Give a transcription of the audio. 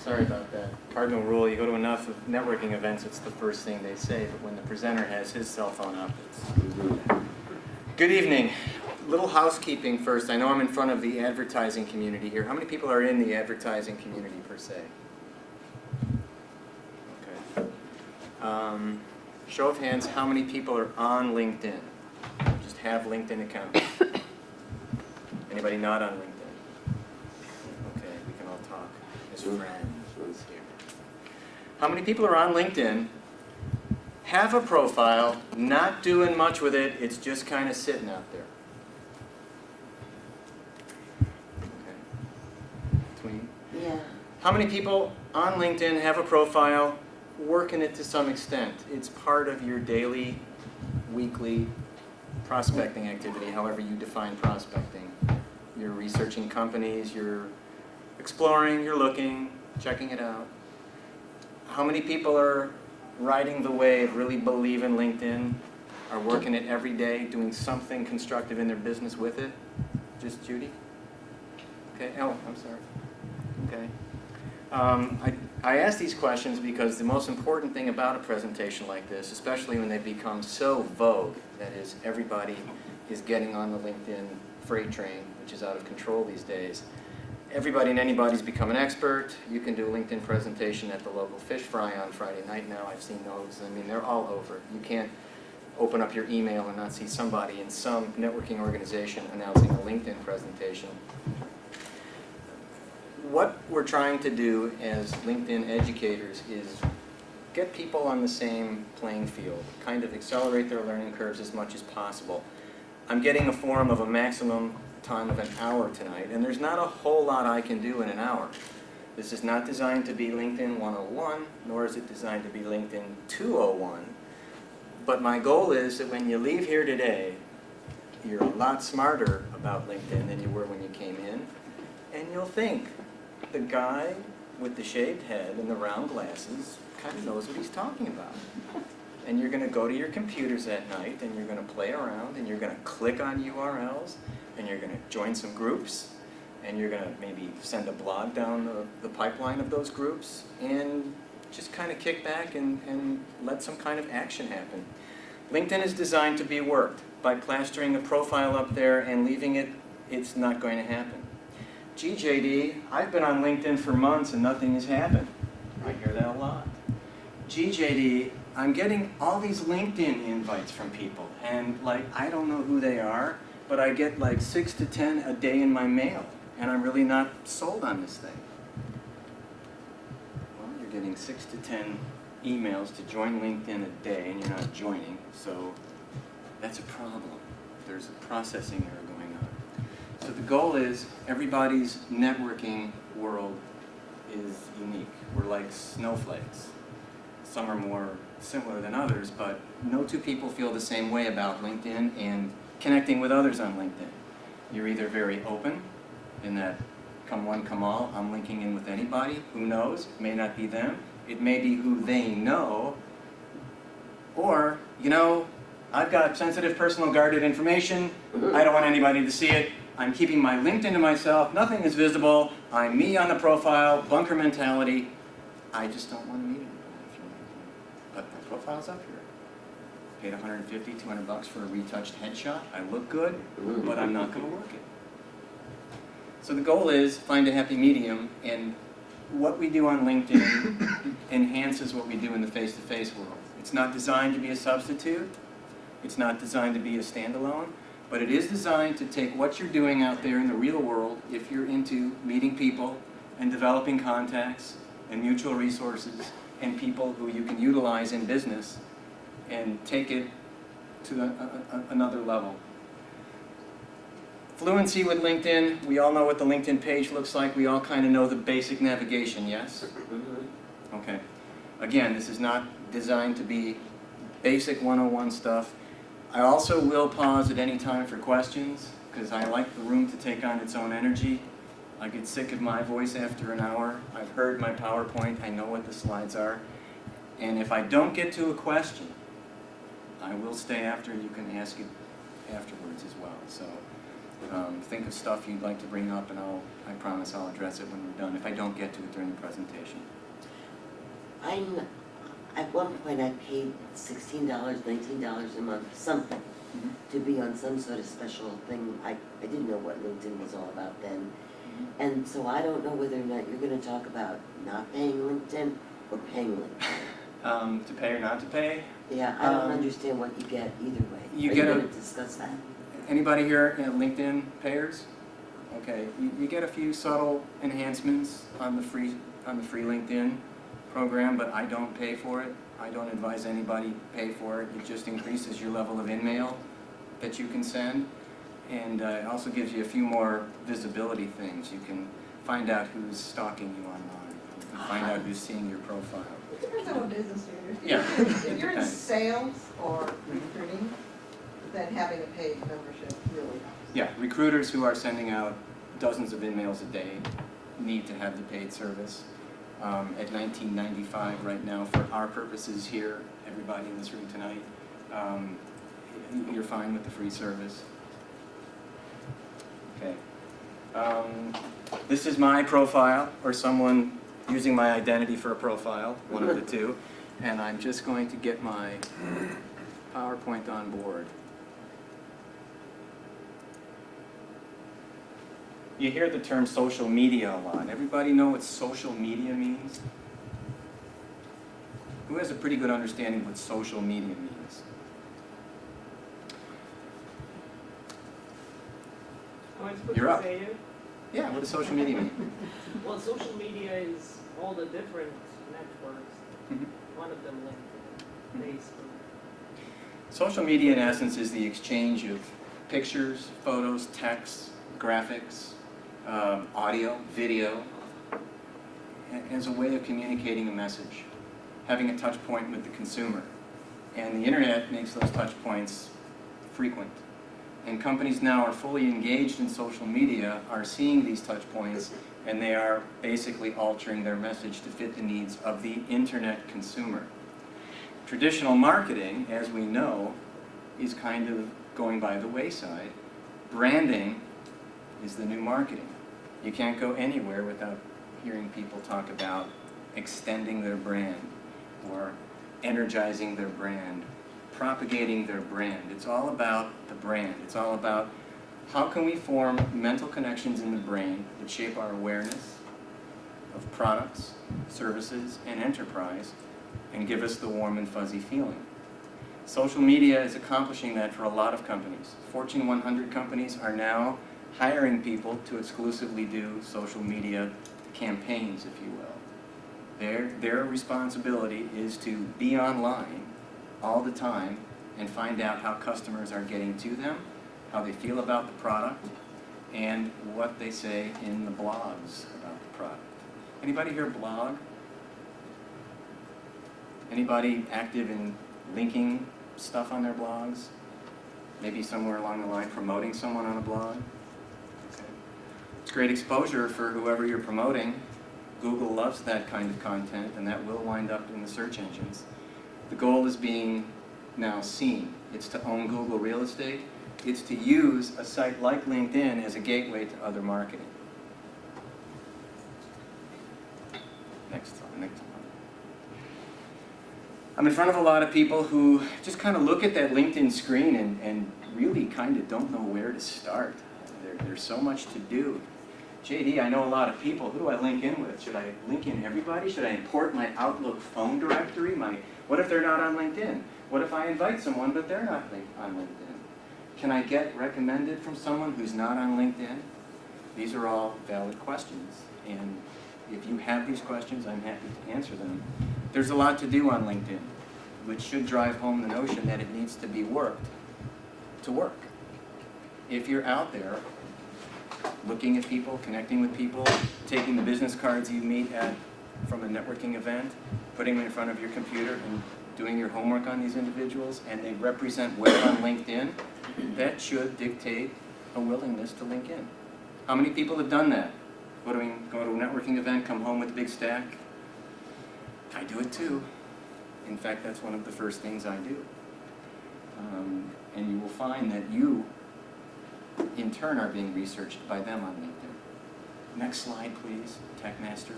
Sorry about that. Cardinal rule, you go to enough of networking events, it's the first thing they say, but when the presenter has his cell phone up, it's... Good evening. Little housekeeping first. I know I'm in front of the advertising community here. How many people are in the advertising community per se? Okay. Show of hands, how many people are on LinkedIn? Just have LinkedIn accounts. Anybody not on LinkedIn? Okay, we can all talk as friends here. How many people are on LinkedIn, have a profile, not doing much with it, it's just kind of sitting out there? Okay. Between? Yeah. How many people on LinkedIn have a profile, work in it to some extent? It's part of your daily, weekly prospecting activity, however you define prospecting. You're researching companies, you're exploring, you're looking, checking it out. How many people are riding the wave, really believe in LinkedIn, are working it every day, doing something constructive in their business with it? Just Judy? Okay, oh, I'm sorry. Okay. I ask these questions because the most important thing about a presentation like this, especially when they become so vogue, that is, everybody is getting on the LinkedIn freight train, which is out of control these days. Everybody and anybody's become an expert. You can do a LinkedIn presentation at the local fish fry on Friday night now. I've seen those. I mean, they're all over. You can't open up your email and not see somebody in some networking organization announcing a LinkedIn presentation. What we're trying to do as LinkedIn educators is get people on the same playing field, kind of accelerate their learning curves as much as possible. I'm getting a forum of a maximum time of an hour tonight, and there's not a whole lot I can do in an hour. This is not designed to be LinkedIn 101, nor is it designed to be LinkedIn 201. But my goal is that when you leave here today, you're a lot smarter about LinkedIn than you were when you came in, and you'll think, the guy with the shaved head and the round glasses kind of knows what he's talking about. And you're going to go to your computers at night, and you're going to play around, and you're going to click on URLs, and you're going to join some groups, and you're going to maybe send a blog down the pipeline of those groups, and just kind of kick back and let some kind of action happen. LinkedIn is designed to be worked. By plastering a profile up there and leaving it, it's not going to happen. Gee, JD, I've been on LinkedIn for months and nothing has happened. I hear that a lot. Gee, JD, I'm getting all these LinkedIn invites from people, and like, I don't know who they are, but I get like 6 to 10 a day in my mail, and I'm really not sold on this thing. Well, you're getting 6 to 10 emails to join LinkedIn a day, and you're not joining, so that's a problem. There's a processing error going on. So the goal is everybody's networking world is unique. We're like snowflakes. Some are more similar than others, but no two people feel the same way about LinkedIn and connecting with others on LinkedIn. You're either very open, in that come one, come all, I'm linking in with anybody, who knows, it may not be them, it may be who they know, or, you know, I've got sensitive personal guarded information, I don't want anybody to see it, I'm keeping my LinkedIn to myself, nothing is visible, I'm me on the profile, bunker mentality, I just don't want to meet anybody if you're LinkedIn. But my profile's up here. Paid $150, $200 for a retouched headshot. I look good, but I'm not going to work it. So the goal is find a happy medium, and what we do on LinkedIn enhances what we do in the face-to-face world. It's not designed to be a substitute. It's not designed to be a standalone, but it is designed to take what you're doing out there in the real world, if you're into meeting people and developing contacts and mutual resources and people who you can utilize in business, and take it to another level. Fluency with LinkedIn, we all know what the LinkedIn page looks like. We all kind of know the basic navigation, yes? Okay. Again, this is not designed to be basic 101 stuff. I also will pause at any time for questions, because I like the room to take on its own energy. I get sick of my voice after an hour. I've heard my PowerPoint. I know what the slides are. And if I don't get to a question, I will stay after, and you can ask it afterwards as well. So Think of stuff you'd like to bring up, and I promise I'll address it when we're done, if I don't get to it during the presentation. At one point I paid $16, $19 a month, something, to be on some sort of special thing. I didn't know what LinkedIn was all about then. And so I don't know whether or not you're gonna talk about not paying LinkedIn or paying LinkedIn. To pay or not to pay? Yeah, I don't understand what you get either way. You Are get you a- gonna discuss that? Anybody here LinkedIn payers? Okay, you get a few subtle enhancements on the free LinkedIn program, but I don't pay for it. I don't advise anybody pay for it. It just increases your level of in-mail that you can send, and it also gives you a few more visibility things. You can find out who's stalking you online. You can find out who's seeing your profile. It depends on what business you're in. Yeah, If it you're in depends. sales or recruiting, then having a paid membership really helps. Yeah, recruiters who are sending out dozens of in-mails a day need to have the paid service. At $19.95 right now, for our purposes here, everybody in this room tonight, you're fine with the free service. Okay. This is my profile, or someone using my identity for a profile, one of the two, and I'm just going to get my PowerPoint on board. You hear the term social media a lot. Everybody know what social media means? Who has a pretty good understanding of what social media means? Am I supposed You're to up. say it? Yeah, what does social media mean? Well, social media is all the different networks. Mhm. One of them LinkedIn, Facebook. Social media, in essence, is the exchange of pictures, photos, texts, graphics, audio, video, as a way of communicating a message, having a touch point with the consumer. And the internet makes those touch points frequent. And companies now are fully engaged in social media, are seeing these touch points, and they are basically altering their message to fit the needs of the internet consumer. Traditional marketing, as we know, is kind of going by the wayside. Branding is the new marketing. You can't go anywhere without hearing people talk about extending their brand or energizing their brand, propagating their brand. It's all about the brand. It's all about how can we form mental connections in the brain that shape our awareness of products, services, and enterprise, and give us the warm and fuzzy feeling. Social media is accomplishing that for a lot of companies. Fortune 100 companies are now hiring people to exclusively do social media campaigns, if you will. Their responsibility is to be online all the time and find out how customers are getting to them, how they feel about the product, and what they say in the blogs about the product. Anybody here blog? Anybody active in linking stuff on their blogs? Maybe somewhere along the line promoting someone on a blog? Okay. It's great exposure for whoever you're promoting. Google loves that kind of content, and that will wind up in the search engines. The goal is being now seen. It's to own Google real estate. It's to use a site like LinkedIn as a gateway to other marketing. Next one. I'm in front of a lot of people who just kind of look at that LinkedIn screen and really kind of don't know where to start. There's so much to do. JD, I know a lot of people. Who do I link in with? Should I link in everybody? Should I import my Outlook phone directory? What if they're not on LinkedIn? What if I invite someone but they're not on LinkedIn? Can I get recommended from someone who's not on LinkedIn? These are all valid questions. And if you have these questions, I'm happy to answer them. There's a lot to do on LinkedIn, which should drive home the notion that it needs to be worked to work. If you're out there looking at people, connecting with people, taking the business cards you meet at from a networking event, putting them in front of your computer and doing your homework on these individuals, and they represent well on LinkedIn, that should dictate a willingness to link in. How many people have done that? Go to a networking event, come home with a big stack? I do it too. In fact, that's one of the first things I do. And you will find that you in turn are being researched by them on LinkedIn. Next slide, please, TechMaster.